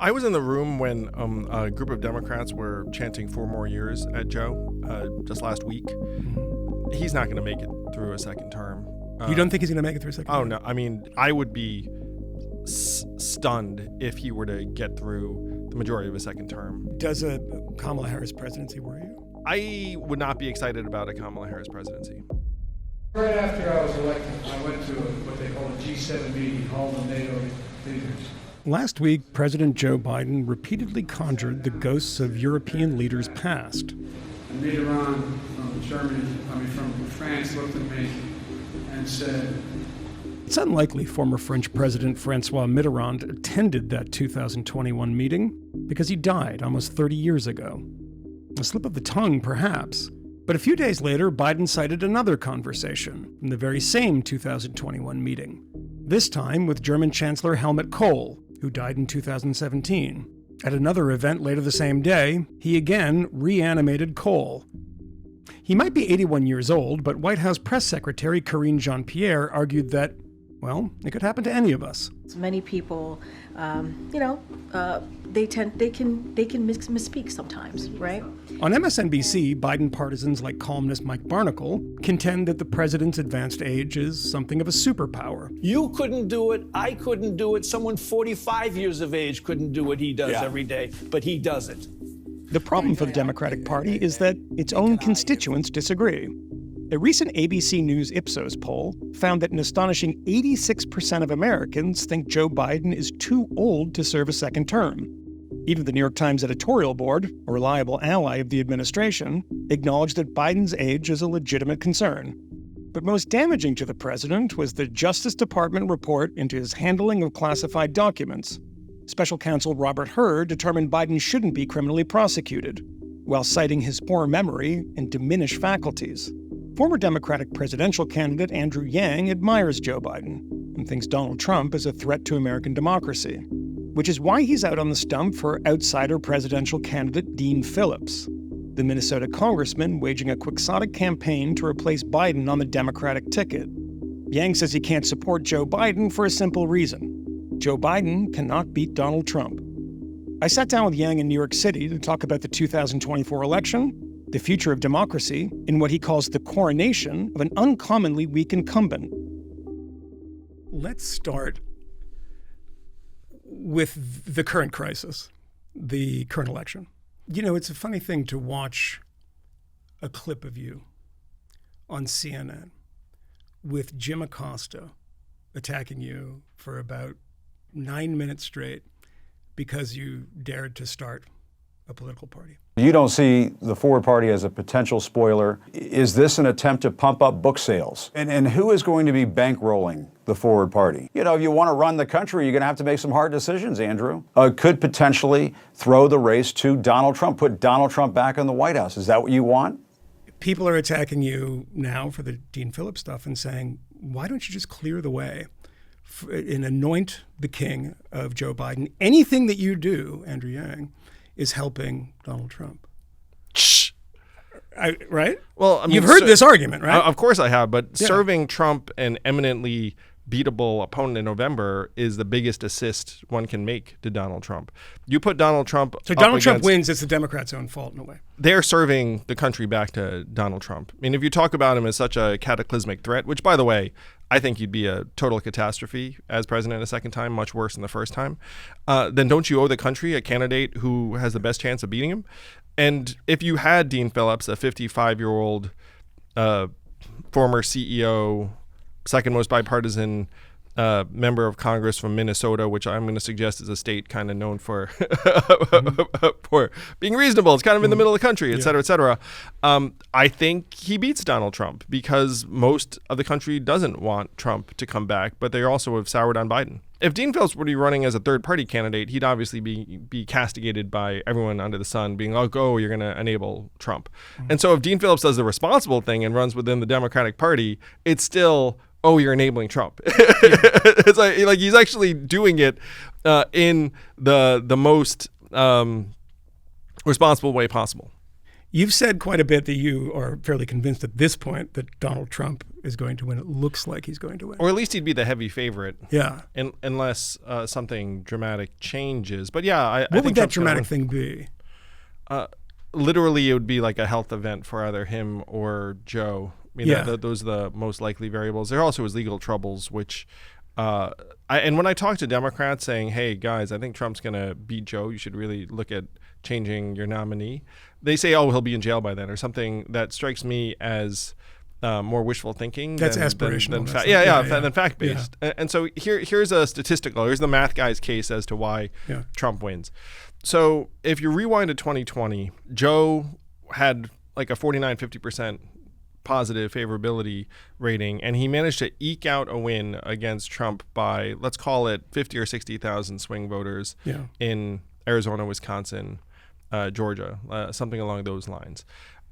I was in the room when a group of Democrats were chanting 4 more years at Joe just last week. He's not going to make it through a second term. You don't think he's going to make it through a second term? Oh, no. I mean, I would be stunned if he were to get through the majority of a second term. Does a Kamala Harris presidency worry you? I would not be excited about a Kamala Harris presidency. Right after I was elected, I went to what they call a G7 meeting, all the NATO leaders. Last week, President Joe Biden repeatedly conjured the ghosts of European leaders past. And Mitterrand from France looked at me and said, It's unlikely former French President Francois Mitterrand attended that 2021 meeting because he died almost 30 years ago. A slip of the tongue, perhaps. But a few days later, Biden cited another conversation from the very same 2021 meeting, this time with German Chancellor Helmut Kohl, who died in 2017. At another event later the same day, he again reanimated Kohl. He might be 81 years old, but White House Press Secretary Karine Jean-Pierre argued that, well, it could happen to any of us. Many people, they can misspeak sometimes, right? On MSNBC, Biden partisans like columnist Mike Barnicle contend that the president's advanced age is something of a superpower. You couldn't do it. I couldn't do it. Someone 45 years of age couldn't do what he does every day, but he does it. The problem for the Democratic Party is that its own constituents disagree. A recent ABC News Ipsos poll found that an astonishing 86% of Americans think Joe Biden is too old to serve a second term. Even the New York Times editorial board, a reliable ally of the administration, acknowledged that Biden's age is a legitimate concern. But most damaging to the president was the Justice Department report into his handling of classified documents. Special counsel Robert Hur determined Biden shouldn't be criminally prosecuted, while citing his poor memory and diminished faculties. Former Democratic presidential candidate Andrew Yang admires Joe Biden and thinks Donald Trump is a threat to American democracy, which is why he's out on the stump for outsider presidential candidate Dean Phillips, the Minnesota congressman waging a quixotic campaign to replace Biden on the Democratic ticket. Yang says he can't support Joe Biden for a simple reason. Joe Biden cannot beat Donald Trump. I sat down with Yang in New York City to talk about the 2024 election, the future of democracy, and what he calls the coronation of an uncommonly weak incumbent. Let's start with the current crisis, the current election. You know, it's a funny thing to watch a clip of you on CNN with Jim Acosta attacking you for about 9 minutes straight because you dared to start a political party. You don't see the Forward Party as a potential spoiler. Is this an attempt to pump up book sales? And who is going to be bankrolling the Forward Party? You know, if you want to run the country, you're going to have to make some hard decisions, Andrew. Could potentially throw the race to Donald Trump, put Donald Trump back in the White House. Is that what you want? People are attacking you now for the Dean Phillips stuff and saying, why don't you just clear the way and anoint the king of Joe Biden? Anything that you do, Andrew Yang, is helping Donald Trump. Right? Well, I mean, you've heard this argument, right? Of course I have, but serving Trump an eminently beatable opponent in November is the biggest assist one can make to Donald Trump. You put Donald Trump So Donald Trump wins, it's the Democrats' own fault in a way. They're serving the country back to Donald Trump. I mean, if you talk about him as such a cataclysmic threat, which, by the way, I think he'd be a total catastrophe as president a second time, much worse than the first time, then don't you owe the country a candidate who has the best chance of beating him? And if you had Dean Phillips, a 55-year-old former CEO, second most bipartisan member of Congress from Minnesota, which I'm going to suggest is a state kind of known for for being reasonable. It's kind of in the middle of the country, et cetera, et cetera. I think he beats Donald Trump because most of the country doesn't want Trump to come back, but they also have soured on Biden. If Dean Phillips were to be running as a third-party candidate, he'd obviously be castigated by everyone under the sun, being like, oh, you're going to enable Trump. And so if Dean Phillips does the responsible thing and runs within the Democratic Party, it's still, oh, you're enabling Trump. It's like he's actually doing it in the most responsible way possible. You've said quite a bit that you are fairly convinced at this point that Donald Trump is going to win. It looks like he's going to win. Or at least he'd be the heavy favorite. Yeah. Unless something dramatic changes. But yeah, I what think would that Trump's gonna dramatic thing be? Literally, it would be like a health event for either him or Joe. I mean, Yeah. those are the most likely variables. There also is legal troubles, which, and when I talk to Democrats saying, hey, guys, I think Trump's going to beat Joe, you should really look at changing your nominee, they say, oh, he'll be in jail by then, or something that strikes me as more wishful thinking. That's than aspirational. Than fact-based. Yeah. And so here's a statistical, here's the math guy's case as to why Trump wins. So if you rewind to 2020, Joe had like a 49-50% positive favorability rating, and he managed to eke out a win against Trump by, let's call it 50 or 60,000 swing voters in Arizona, Wisconsin, Georgia, something along those lines.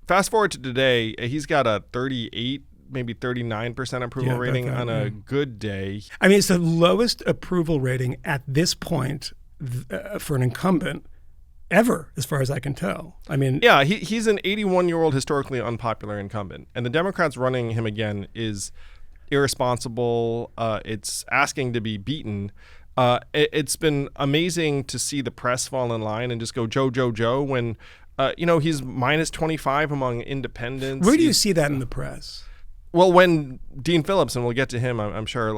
Fast forward to today, he's got a 38, maybe 39% approval rating on a good day. I mean, it's the lowest approval rating at this point for an incumbent ever, as far as I can tell. I mean, yeah, he's an 81-year-old historically unpopular incumbent, and the Democrats running him again is irresponsible. It's asking to be beaten. It's been amazing to see the press fall in line and just go Joe when he's minus 25 among independents. Where do you see that in the press? Well, when Dean Phillips, and we'll get to him, I'm sure,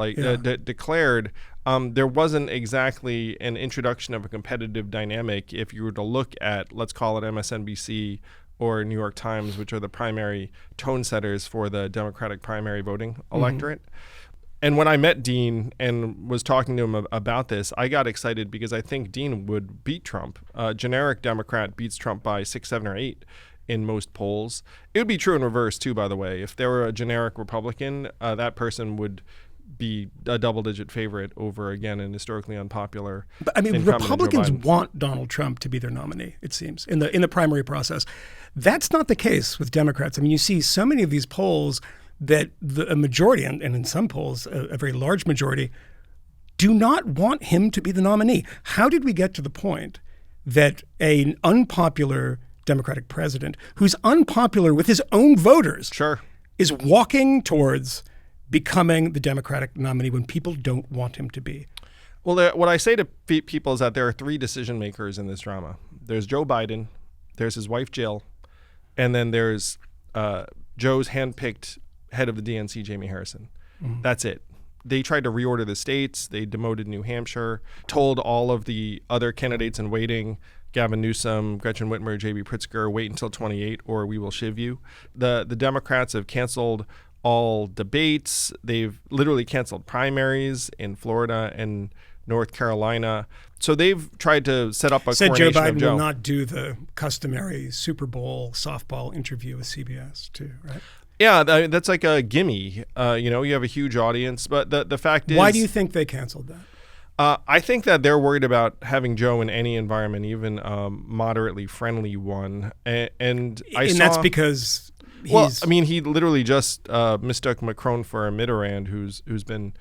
declared, there wasn't exactly an introduction of a competitive dynamic if you were to look at, let's call it MSNBC or New York Times, which are the primary tone setters for the Democratic primary voting electorate. And when I met Dean and was talking to him about this, I got excited because I think Dean would beat Trump. Generic Democrat beats Trump by 6, 7, or 8 in most polls. It would be true in reverse, too, by the way. If there were a generic Republican, that person would be a double-digit favorite over, again, an historically unpopular But I mean, incumbent Republicans Joe Biden. want Donald Trump to be their nominee, it seems, in the primary process. That's not the case with Democrats. I mean, you see so many of these polls that a majority, and in some polls, a very large majority, do not want him to be the nominee. How did we get to the point that an unpopular Democratic president, who's unpopular with his own voters, is walking towards becoming the Democratic nominee when people don't want him to be? Well, what I say to people is that there are 3 decision makers in this drama. There's Joe Biden, there's his wife Jill, and then there's Joe's handpicked head of the DNC, Jamie Harrison. That's it. They tried to reorder the states. They demoted New Hampshire, told all of the other candidates in waiting, Gavin Newsom, Gretchen Whitmer, J.B. Pritzker, wait until 28 or we will shiv you. The Democrats have canceled all debates. They've literally canceled primaries in Florida and North Carolina. So they've tried to set up a Said Joe coronation of Biden Joe. will not do the customary Super Bowl softball interview with CBS, too, right? Yeah, that's like a gimme. You have a huge audience, but the fact is... Why do you think they canceled that? I think that they're worried about having Joe in any environment, even a moderately friendly one. And that's because he's... Well, I mean, he literally just mistook Macron for a Mitterrand who's been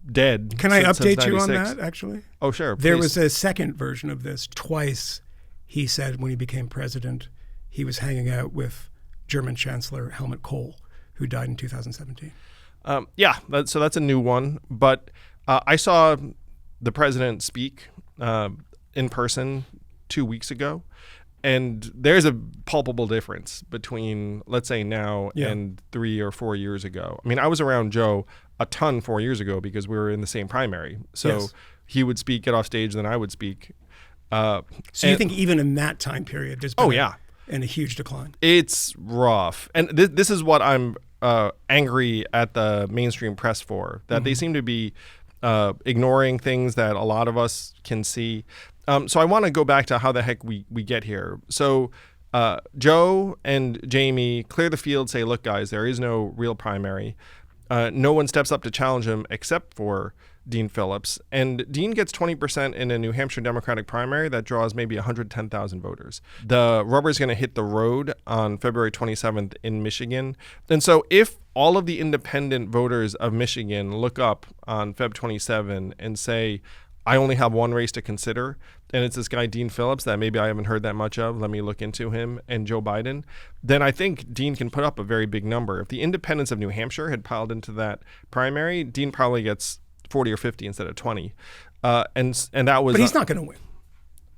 dead. Can I update since you on 96. that, actually? Oh, sure. There please. was a second version of this. Twice he said when he became president, he was hanging out with German Chancellor Helmut Kohl, who died in 2017. So that's a new one. But I saw the president speak in person 2 weeks ago, and there's a palpable difference between, let's say, now and 3 or 4 years ago. I mean, I was around Joe a ton 4 years ago because we were in the same primary. So he would speak, get off stage, then I would speak. So you think even in that time period, there's been a huge decline? It's rough. And this is what I'm angry at the mainstream press for, that they seem to be ignoring things that a lot of us can see. So I want to go back to how the heck we get here. So Joe and Jamie clear the field, say, look, guys, there is no real primary. No one steps up to challenge him except for Dean Phillips. And Dean gets 20% in a New Hampshire Democratic primary that draws maybe 110,000 voters. The rubber's going to hit the road on February 27th in Michigan. And so if all of the independent voters of Michigan look up on Feb 27 and say, I only have one race to consider, and it's this guy, Dean Phillips, that maybe I haven't heard that much of. Let me look into him, and Joe Biden. Then I think Dean can put up a very big number. If the independents of New Hampshire had piled into that primary, Dean probably gets 40 or 50 instead of 20. And that was. But he's not going to win.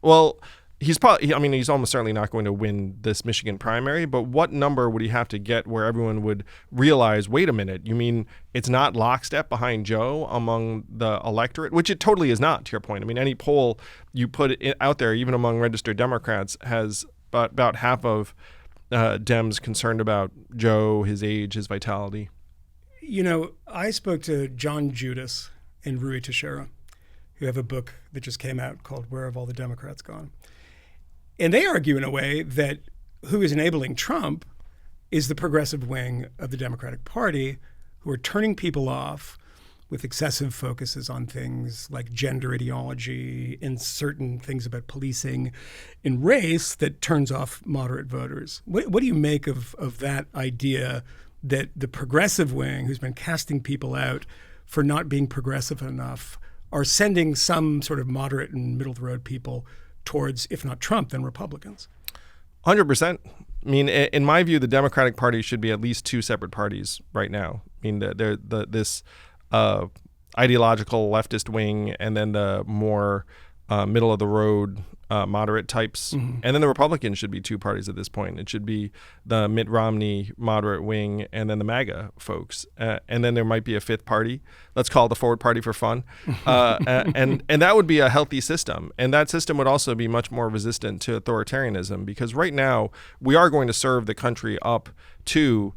Well, he's probably. I mean, he's almost certainly not going to win this Michigan primary. But what number would he have to get where everyone would realize, wait a minute, you mean it's not lockstep behind Joe among the electorate, which it totally is not. To your point, I mean, any poll you put out there, even among registered Democrats, has about half of Dems concerned about Joe, his age, his vitality. You know, I spoke to John Judas and Rui Teixeira, who have a book that just came out called Where Have All the Democrats Gone? And they argue in a way that who is enabling Trump is the progressive wing of the Democratic Party, who are turning people off with excessive focuses on things like gender ideology and certain things about policing and race that turns off moderate voters. What do you make of that idea that the progressive wing, who's been casting people out for not being progressive enough, are sending some sort of moderate and middle-of-the-road people towards, if not Trump, then Republicans? 100%. I mean, in my view, the Democratic Party should be at least two separate parties right now. I mean, this ideological leftist wing, and then the more middle-of-the-road moderate types. Mm-hmm. And then the Republicans should be two parties at this point. It should be the Mitt Romney moderate wing and then the MAGA folks. And then there might be a fifth party. Let's call it the Forward Party for fun. And that would be a healthy system. And that system would also be much more resistant to authoritarianism, because right now we are going to serve the country up to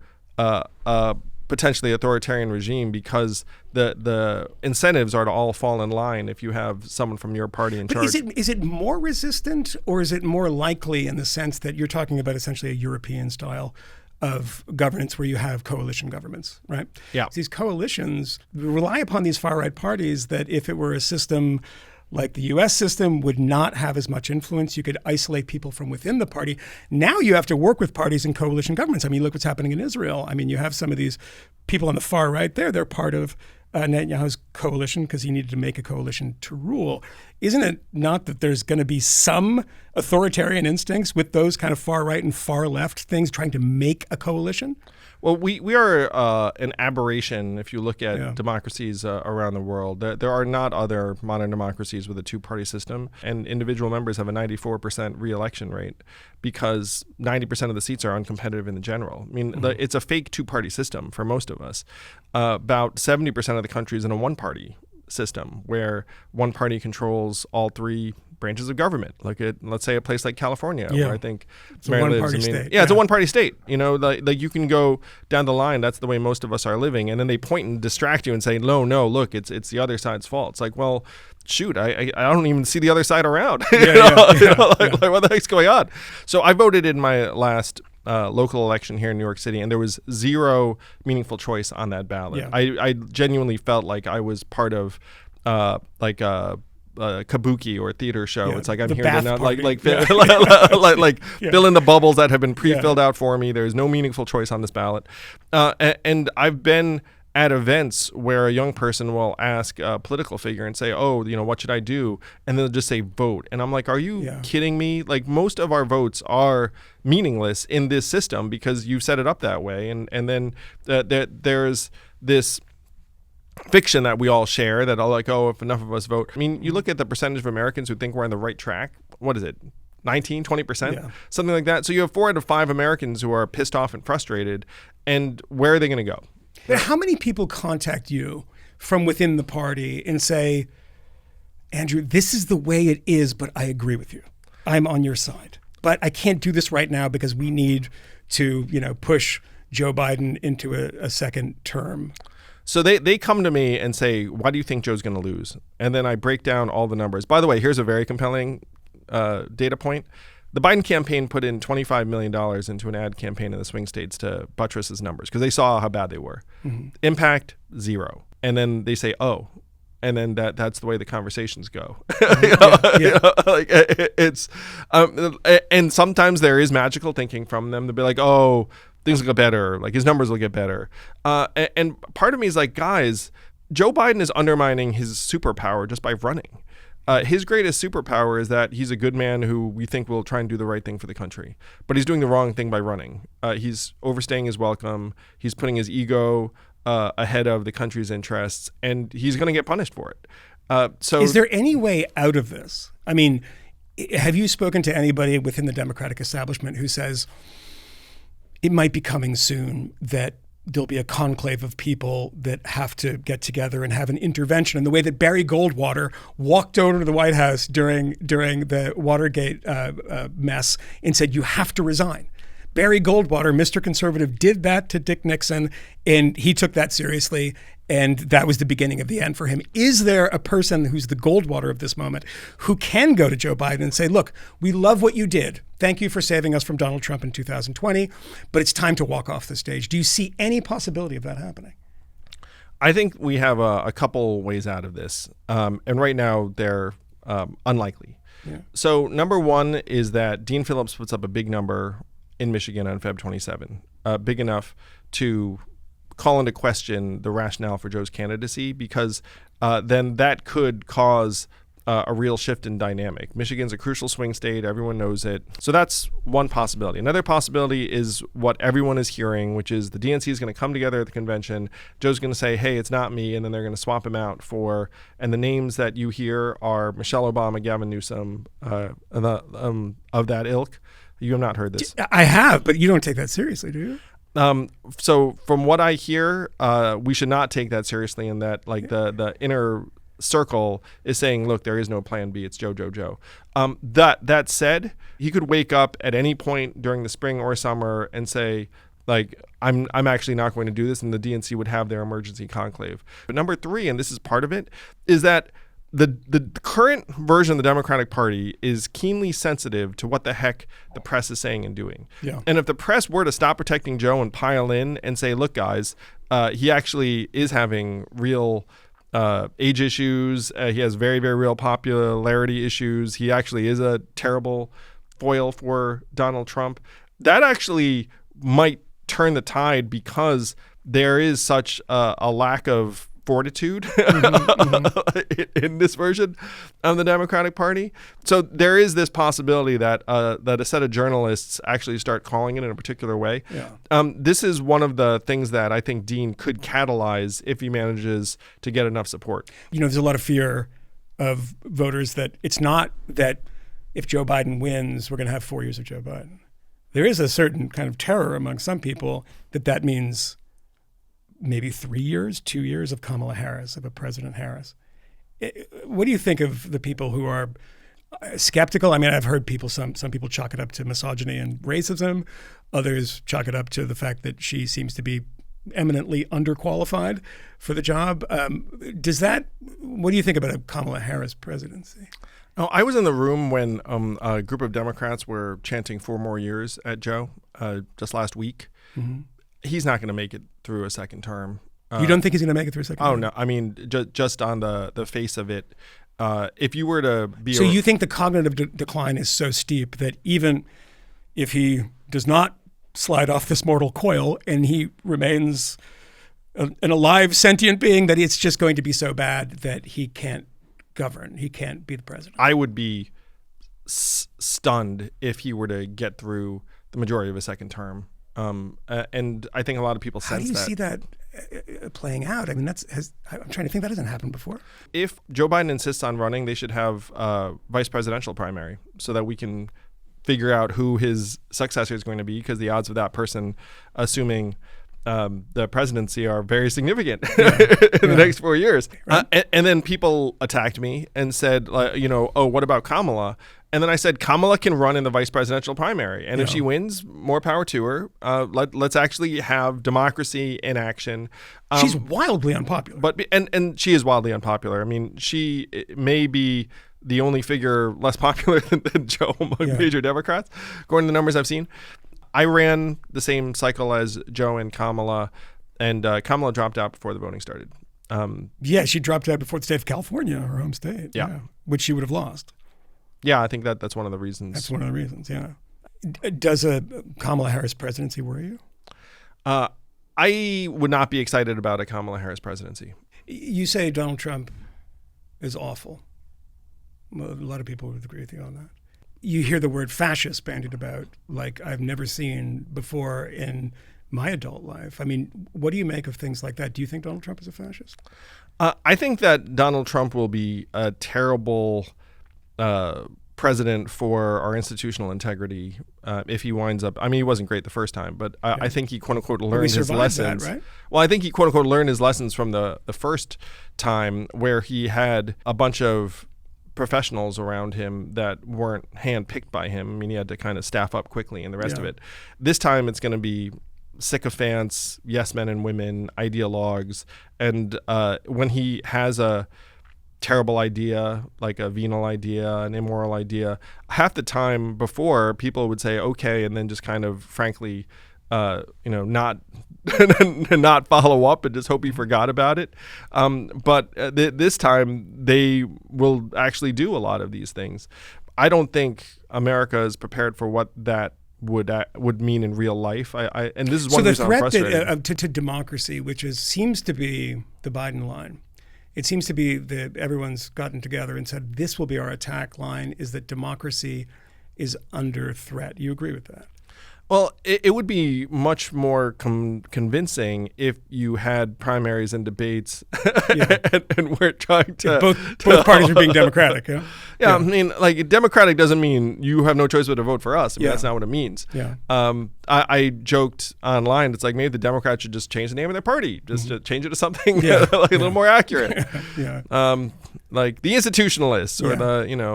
potentially authoritarian regime, because the incentives are to all fall in line if you have someone from your party in charge. Is it more resistant, or is it more likely in the sense that you're talking about essentially a European style of governance where you have coalition governments, right? Yeah. These coalitions rely upon these far-right parties that if it were a system like the U.S. system would not have as much influence. You could isolate people from within the party. Now you have to work with parties in coalition governments. I mean, look what's happening in Israel. I mean, you have some of these people on the far right there. They're part of Netanyahu's coalition because he needed to make a coalition to rule. Isn't it not that there's going to be some authoritarian instincts with those kind of far right and far left things trying to make a coalition? Well, we are an aberration if you look at democracies around the world. There are not other modern democracies with a two-party system, and individual members have a 94% re-election rate because 90% of the seats are uncompetitive in general. I mean, it's a fake two-party system for most of us. About 70% of the country is in a one-party system where one party controls all three branches of government. Like let's say a place like California, where I think it's a one-party state. Yeah, it's a one-party state. You know, like you can go down the line. That's the way most of us are living, and then they point and distract you and say, "No, look, it's the other side's fault." It's like, well, shoot, I don't even see the other side around. Like what the heck's going on? So I voted in my last local election here in New York City, and there was zero meaningful choice on that ballot. Yeah. I genuinely felt like I was part of kabuki or a theater show. It's like I'm here to not like fill in the bubbles that have been pre-filled out for me. There's no meaningful choice on this ballot, and I've been at events where a young person will ask a political figure and say, "Oh, what should I do?" And they'll just say, "Vote." And I'm like, "Are you kidding me? Like, most of our votes are meaningless in this system because you've set it up that way." And then there's this fiction that we all share that are like, oh, if enough of us vote. I mean, you look at the percentage of Americans who think we're on the right track. What is it? 19, 20%? Something like that. So you have 4 out of 5 Americans who are pissed off and frustrated. And where are they going to go? But how many people contact you from within the party and say, Andrew, this is the way it is, but I agree with you. I'm on your side. But I can't do this right now because we need to, push Joe Biden into a second term. So they come to me and say, why do you think Joe's going to lose? And then I break down all the numbers. By the way, here's a very compelling data point. The Biden campaign put in $25 million into an ad campaign in the swing states to buttress his numbers because they saw how bad they were. Mm-hmm. Impact, 0. And then they say, oh. And then that's the way the conversations go. It's and sometimes there is magical thinking from them to be like, oh, things will get better, like his numbers will get better. And part of me is like, guys, Joe Biden is undermining his superpower just by running. His greatest superpower is that he's a good man who we think will try and do the right thing for the country. But he's doing the wrong thing by running. He's overstaying his welcome. He's putting his ego ahead of the country's interests, and he's going to get punished for it. So, is there any way out of this? I mean, have you spoken to anybody within the Democratic establishment who says it might be coming soon that there'll be a conclave of people that have to get together and have an intervention in the way that Barry Goldwater walked over to the White House during the Watergate mess and said, you have to resign. Barry Goldwater, Mr. Conservative, did that to Dick Nixon, and he took that seriously, and that was the beginning of the end for him. Is there a person who's the Goldwater of this moment who can go to Joe Biden and say, look, we love what you did. Thank you for saving us from Donald Trump in 2020, but it's time to walk off the stage. Do you see any possibility of that happening? I think we have a couple ways out of this, and right now they're unlikely. Yeah. So number one is that Dean Phillips puts up a big number in Michigan on Feb 27, big enough to call into question the rationale for Joe's candidacy, because then that could cause a real shift in dynamic. Michigan's a crucial swing state. Everyone knows it. So that's one possibility. Another possibility is what everyone is hearing, which is the DNC is going to come together at the convention. Joe's going to say, hey, it's not me. And then they're going to swap him out for, and the names that you hear are Michelle Obama, Gavin Newsom, of that ilk. You have not heard this. I have, but you don't take that seriously, do you? So from what I hear, we should not take that seriously, in that like the inner circle is saying, look, there is no plan B. It's Joe. That said, he could wake up at any point during the spring or summer and say, like, I'm actually not going to do this, and the DNC would have their emergency conclave. But number three, and this is part of it, is that the current version of the Democratic Party is keenly sensitive to what the heck the press is saying and doing. Yeah. And if the press were to stop protecting Joe and pile in and say, look, guys, he actually is having real age issues. He has very, very real popularity issues. He actually is a terrible foil for Donald Trump. That actually might turn the tide, because there is such a lack of fortitude in this version of the Democratic Party. So there is this possibility that a set of journalists actually start calling it in a particular way. Yeah. This is one of the things that I think Dean could catalyze if he manages to get enough support. You know, there's a lot of fear of voters that it's not that if Joe Biden wins, we're going to have 4 years of Joe Biden. There is a certain kind of terror among some people that means maybe 3 years, 2 years of Kamala Harris, of a President Harris. What do you think of the people who are skeptical? I mean, I've heard some people chalk it up to misogyny and racism. Others chalk it up to the fact that she seems to be eminently underqualified for the job. What do you think about a Kamala Harris presidency? Oh, I was in the room when a group of Democrats were chanting 4 more years at Joe just last week. Mm-hmm. He's not going to make it through a second term. You don't think he's going to make it through a second term? Oh, no. I mean, just on the face of it, if you were to be... So you think the cognitive decline is so steep that even if he does not slide off this mortal coil and he remains an alive, sentient being, that it's just going to be so bad that he can't govern, he can't be the president? I would be stunned if he were to get through the majority of a second term. And I think a lot of people sense that. How do you see that playing out? I mean, I'm trying to think, that hasn't happened before. If Joe Biden insists on running, they should have a vice presidential primary so that we can figure out who his successor is going to be, because the odds of that person assuming the presidency are very significant in the next 4 years. Right. And then people attacked me and said, oh, what about Kamala? And then I said, Kamala can run in the vice presidential primary. And if she wins, more power to her. Let's actually have democracy in action. She's wildly unpopular. And she is wildly unpopular. I mean, she may be the only figure less popular than Joe among major Democrats, according to the numbers I've seen. I ran the same cycle as Joe and Kamala, and Kamala dropped out before the voting started. She dropped out before the state of California, her home state. Yeah. Which she would have lost. Yeah, I think that's one of the reasons. That's one of the reasons, yeah. Does a Kamala Harris presidency worry you? I would not be excited about a Kamala Harris presidency. You say Donald Trump is awful. Well, a lot of people would agree with you on that. You hear the word fascist bandied about like I've never seen before in my adult life. I mean, what do you make of things like that? Do you think Donald Trump is a fascist? I think that Donald Trump will be a terrible president for our institutional integrity if he winds up. I mean, he wasn't great the first time, but I think he, quote unquote, learned his lessons. That, right? Well, I think he, quote unquote, learned his lessons from the first time where he had a bunch of professionals around him that weren't handpicked by him. I mean, he had to kind of staff up quickly and the rest of it. This time it's going to be sycophants, yes men and women, ideologues. And when he has a terrible idea, like a venal idea, an immoral idea, half the time before people would say, okay, and then just kind of frankly, not not follow up and just hope he forgot about it. But this time they will actually do a lot of these things. I don't think America is prepared for what that would mean in real life. And this is one reason I'm frustrated. So the threat to democracy, which seems to be the Biden line, it seems to be that everyone's gotten together and said this will be our attack line, is that democracy is under threat. You agree with that? Well, it would be much more convincing if you had primaries and debates and we're trying to... Both parties are being democratic, yeah? Yeah, I mean, like, democratic doesn't mean you have no choice but to vote for us. I mean, that's not what it means. Yeah. I joked online, it's like maybe the Democrats should just change the name of their party, just to change it to something like a little more accurate. Like the institutionalists or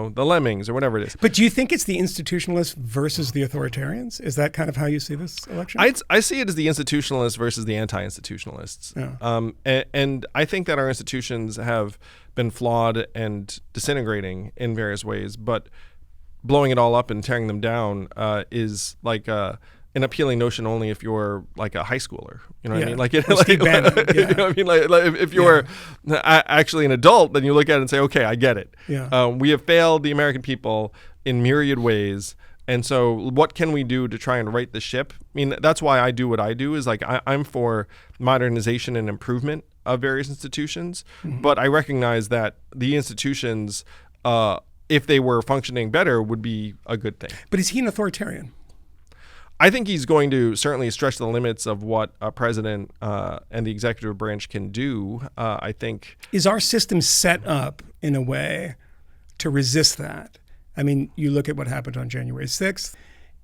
the lemmings or whatever it is. But do you think it's the institutionalists versus the authoritarians? Is that kind of how you see this election? I see it as the institutionalists versus the anti-institutionalists. Yeah. And I think that our institutions have been flawed and disintegrating in various ways, but blowing it all up and tearing them down is like an appealing notion only if you're like a high schooler. You know what I mean? Like, Steve Bannon. You know what I mean? Like if you're actually an adult, then you look at it and say, okay, I get it. Yeah. We have failed the American people in myriad ways. And so what can we do to try and right the ship? I mean, that's why I do what I do, is like I'm for modernization and improvement of various institutions. Mm-hmm. But I recognize that the institutions, if they were functioning better, would be a good thing. But is he an authoritarian? I think he's going to certainly stretch the limits of what a president and the executive branch can do. I think. Is our system set up in a way to resist that? I mean, you look at what happened on January 6th,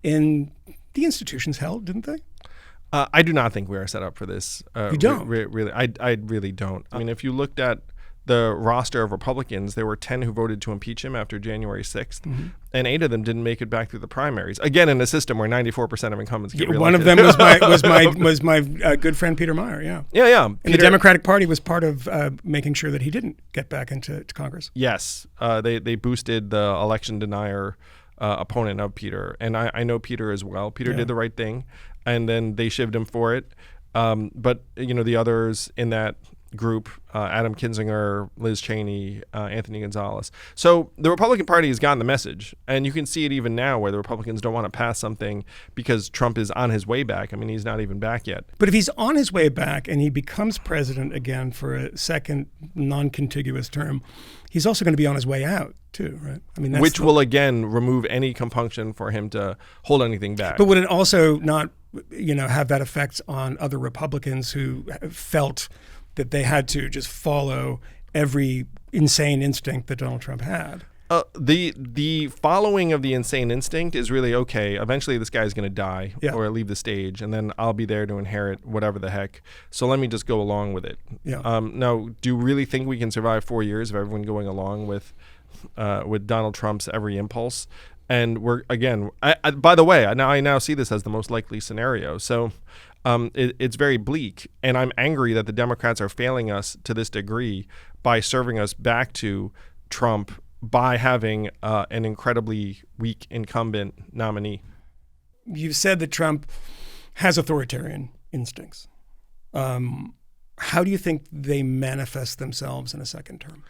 and the institutions held, didn't they? I do not think we are set up for this. You don't? Really, I really don't. I mean, if you looked at the roster of Republicans, there were 10 who voted to impeach him after January 6th, and 8 of them didn't make it back through the primaries. Again, in a system where 94% of incumbents get reelected. One of them was my good friend Peter Meyer. Yeah. And the Democratic Party was part of making sure that he didn't get back into Congress. Yes, they boosted the election denier opponent of Peter, and I know Peter as well. Peter did the right thing, and then they shivved him for it. But the others in that group, Adam Kinzinger, Liz Cheney, Anthony Gonzalez. So the Republican Party has gotten the message, and you can see it even now where the Republicans don't want to pass something because Trump is on his way back. I mean, he's not even back yet. But if he's on his way back and he becomes president again for a second non-contiguous term, he's also going to be on his way out too, right? I mean, which will again remove any compunction for him to hold anything back. But would it also not, have that effect on other Republicans who felt that they had to just follow every insane instinct that Donald Trump had? The following of the insane instinct is really, okay, eventually this guy's going to die or leave the stage, and then I'll be there to inherit whatever the heck. So let me just go along with it. Yeah. Now, do you really think we can survive 4 years of everyone going along with Donald Trump's every impulse? And we're, again, by the way, I now see this as the most likely scenario. So it's very bleak, and I'm angry that the Democrats are failing us to this degree by serving us back to Trump by having an incredibly weak incumbent nominee. You've said that Trump has authoritarian instincts. How do you think they manifest themselves in a second term?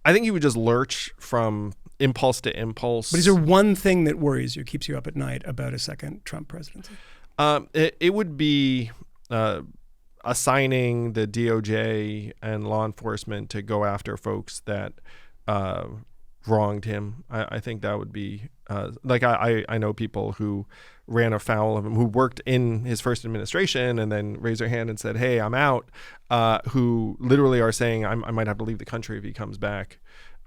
I think he would just lurch from impulse to impulse. But is there one thing that worries you, keeps you up at night about a second Trump presidency? It would be assigning the DOJ and law enforcement to go after folks that wronged him. I think that would be like I know people who ran afoul of him, who worked in his first administration and then raised their hand and said, "Hey, I'm out," who literally are saying, I might have to leave the country if he comes back.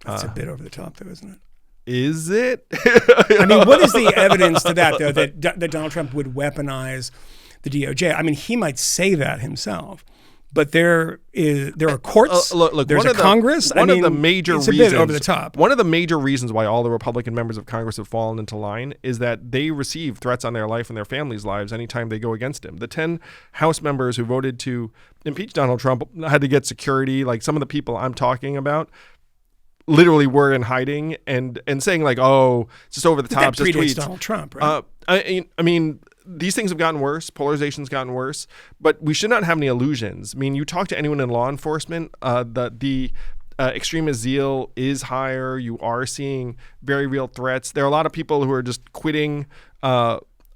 That's a bit over the top, though, isn't it? Is it? I mean, what is the evidence to that, though, that Donald Trump would weaponize the DOJ? I mean, he might say that himself, but there are courts. Look, there's a Congress. One of the major it's reasons, a bit over the top. One of the major reasons why all the Republican members of Congress have fallen into line is that they receive threats on their life and their families' lives anytime they go against him. The 10 House members who voted to impeach Donald Trump had to get security. Like, some of the people I'm talking about literally were in hiding and saying, like, "Oh, it's just over the top, just tweets." Donald Trump, right? I mean, these things have gotten worse. Polarization's gotten worse, but we should not have any illusions. I mean, you talk to anyone in law enforcement, the extremist zeal is higher. You are seeing very real threats. There are a lot of people who are just quitting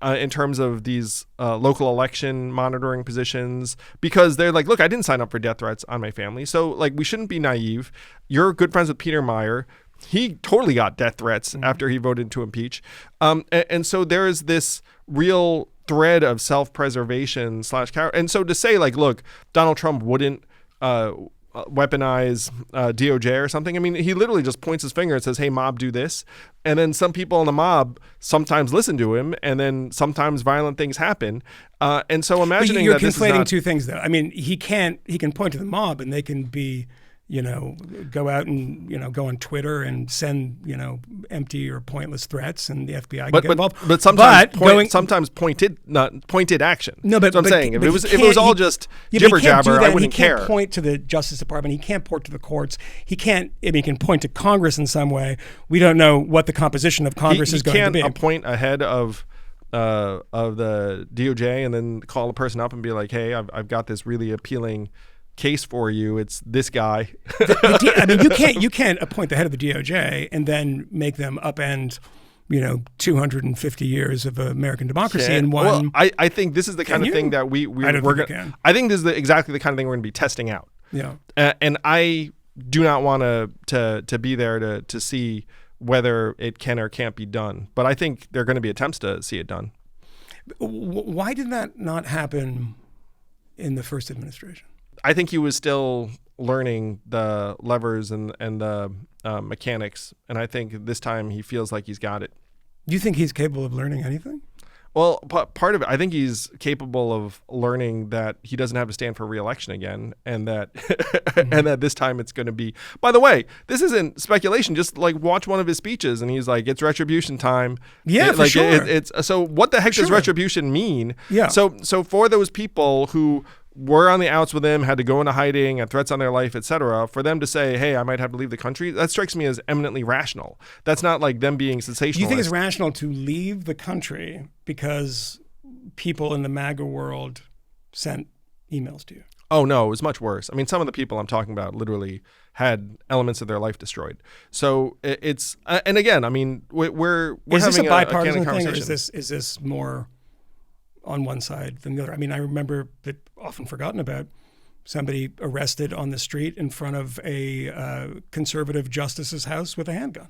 in terms of these local election monitoring positions because they're like, "Look, I didn't sign up for death threats on my family." So, like, we shouldn't be naive. You're good friends with Peter Meyer. He totally got death threats after he voted to impeach. And so there is this real thread of self-preservation / and so to say, like, look, Donald Trump wouldn't weaponize DOJ or something. I mean, he literally just points his finger and says, "Hey, mob, do this." And then some people in the mob sometimes listen to him, and then sometimes violent things happen. And so imagining you're that this is not... conflating two things, though. I mean, he can point to the mob, and they can be, go out and, go on Twitter and send, empty or pointless threats, and the FBI can get involved. But sometimes pointed action. No, but that's what I'm saying. If it was all just jibber jabber, I wouldn't care. He can't point to the Justice Department. He can't point to the courts. He can't. I mean, he can point to Congress in some way. We don't know what the composition of Congress is going to be. He can't appoint a head of the DOJ and then call a person up and be like, "Hey, I've got this really appealing case for you. It's this guy." I mean, you can't appoint the head of the DOJ and then make them upend, 250 years of American democracy in one. Well, I think this is the kind of thing that we're going to. I think this is exactly the kind of thing we're going to be testing out. Yeah. And I do not want to be there to see whether it can or can't be done. But I think there are going to be attempts to see it done. Why did that not happen in the first administration? I think he was still learning the levers and the mechanics, and I think this time he feels like he's got it. Do you think he's capable of learning anything? Well, part of it, I think he's capable of learning that he doesn't have to stand for re-election again, and that and that this time it's going to be. By the way, this isn't speculation. Just like watch one of his speeches, and he's like, "It's retribution time." Yeah, for sure. It's so. What the heck does retribution mean? Yeah. So for those people who were on the outs with him, had to go into hiding, had threats on their life, etc., for them to say, "Hey, I might have to leave the country," that strikes me as eminently rational. That's not like them being sensationalist. Do you think it's rational to leave the country because people in the MAGA world sent emails to you? Oh, no, it was much worse. I mean, some of the people I'm talking about literally had elements of their life destroyed. So it's and again, I mean, we're is this having a bipartisan conversation. Thing, or is this more on one side than the other? I mean, I remember that often forgotten about somebody arrested on the street in front of a conservative justice's house with a handgun,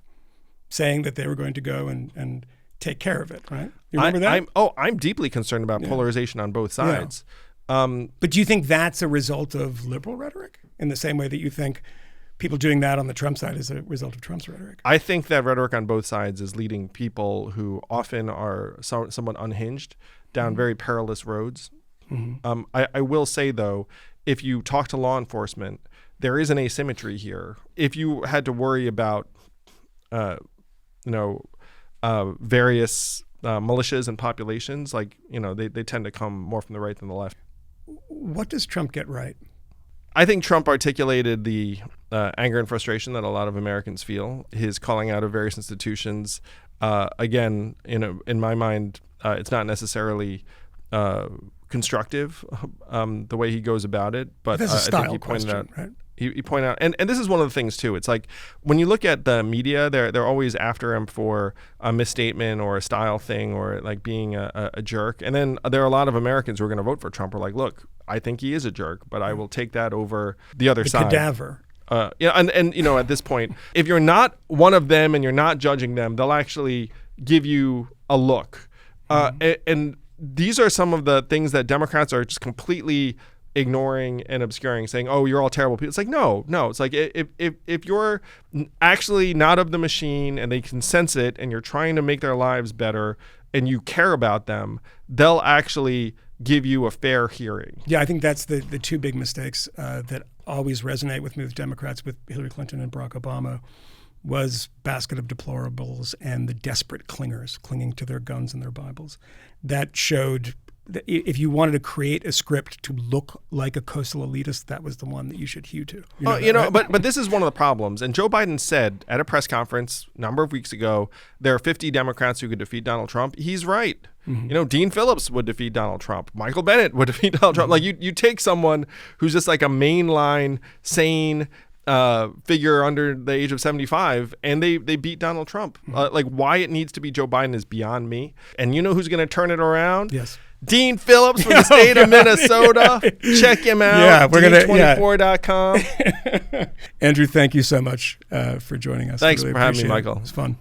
saying that they were going to go and take care of it, right? You remember that? I'm deeply concerned about polarization on both sides. Yeah. But do you think that's a result of liberal rhetoric in the same way that you think people doing that on the Trump side is a result of Trump's rhetoric? I think that rhetoric on both sides is leading people who often are somewhat unhinged down very perilous roads. Mm-hmm. I will say, though, if you talk to law enforcement, there is an asymmetry here. If you had to worry about, various militias and populations, like, they tend to come more from the right than the left. What does Trump get right? I think Trump articulated the anger and frustration that a lot of Americans feel. His calling out of various institutions, again, in my mind, it's not necessarily constructive the way he goes about it, but that's a style I think he pointed question, out. Right? He pointed out, and this is one of the things too. It's like when you look at the media, they're always after him for a misstatement or a style thing or like being a jerk. And then there are a lot of Americans who are going to vote for Trump. Are like, look, I think he is a jerk, but I will take that over the other side. Cadaver. And at this point, if you're not one of them and you're not judging them, they'll actually give you a look. And these are some of the things that Democrats are just completely ignoring and obscuring, saying, "Oh, you're all terrible people." It's like, no. It's like if you're actually not of the machine and they can sense it, and you're trying to make their lives better, and you care about them, they'll actually give you a fair hearing. Yeah, I think that's the two big mistakes that always resonate with me with Democrats, with Hillary Clinton and Barack Obama, was basket of deplorables and the desperate clingers clinging to their guns and their Bibles. That showed that if you wanted to create a script to look like a coastal elitist, that was the one that you should hew to. Right? But this is one of the problems. And Joe Biden said at a press conference a number of weeks ago, there are 50 Democrats who could defeat Donald Trump. He's right. Mm-hmm. Dean Phillips would defeat Donald Trump. Michael Bennet would defeat Donald Trump. Like you take someone who's just like a mainline, sane figure under the age of 75, and they beat Donald Trump. Like why it needs to be Joe Biden is beyond me. And you know who's going to turn it around? Yes. Dean Phillips from the state of Minnesota. Check him out. Yeah, we're Dean24.com. Andrew, thank you so much for joining us. Thanks really for having me, appreciate it. Michael. It was fun.